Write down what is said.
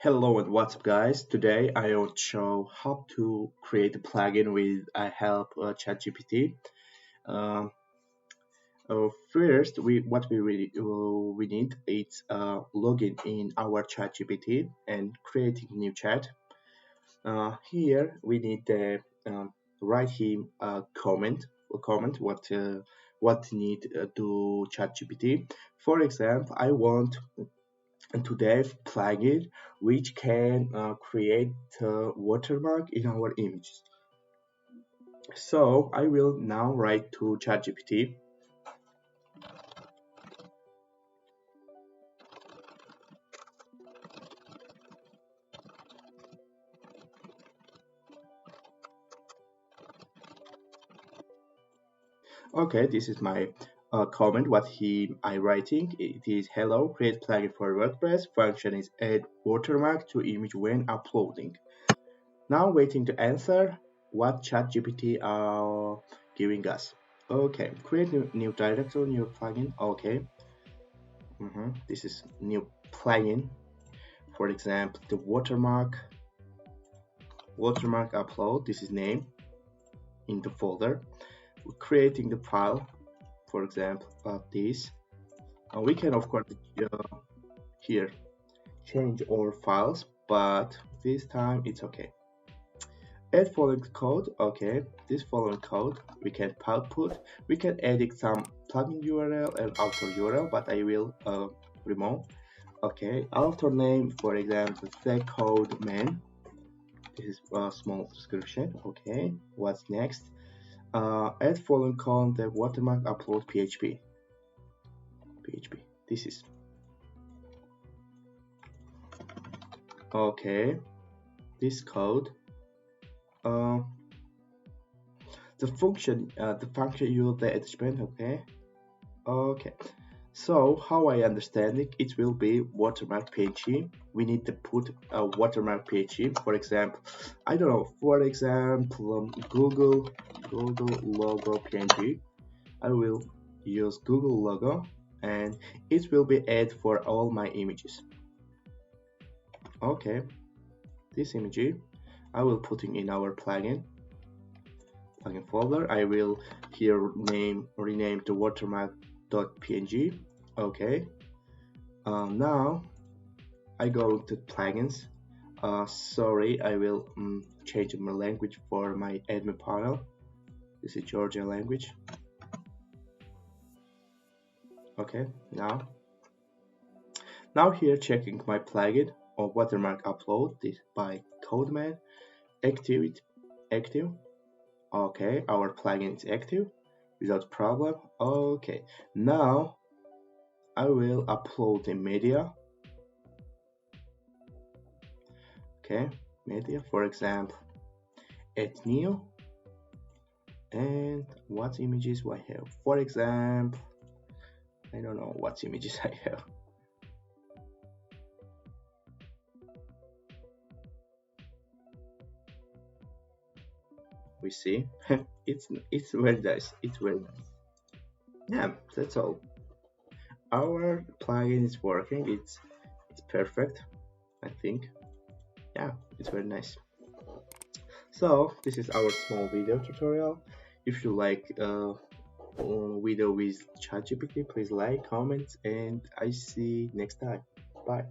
Hello and what's up guys? Today I will show how to create a plugin with help ChatGPT. Um, First, we need is login in our ChatGPT and creating new chat. Here we need to write him a comment what need to ChatGPT. For example, I want today plugin which can create a watermark in our images. So I will now write to ChatGPT. Okay, this is my comment. What I writing? It is hello. Create plugin for WordPress. Function is add watermark to image when uploading. Now waiting to answer what ChatGPT are giving us. Okay, create new directory, new plugin. Okay. This is new plugin. For example, the watermark upload. This is name in the folder. We're creating the file. For example, this. We can of course here change our files, but this time it's okay. Add following code. Okay, this following code we can output. We can edit some plugin URL and author URL, but I will remove. Okay, author name, for example, the code man. This is a small description. Okay, what's next? Add following column the watermark upload PHP. This is okay. This code. The function use the attachment. Okay. So how I understand it, it will be watermark PHP. We need to put a watermark PHP. For example, I don't know. For example, Google logo PNG. I will use Google logo, and it will be add for all my images. Okay, this image I will put in our plugin folder. I will here rename to watermark.png. Okay. Now I go to plugins. Sorry, I will change my language for my admin panel. This is Georgia language. Okay, now here checking my plugin on watermark upload this by Codeman active. Okay, our plugin is active without problem. Okay, now I will upload the media. Okay, media, for example, add new, and what images do I have? For example, I don't know what images I have. We see it's very nice. It's very nice. Yeah, that's all. Our plugin is working. It's perfect, I think. Yeah, it's very nice. So this is our small video tutorial. If you like video with ChatGPT, please like, comment, and I see next time. Bye.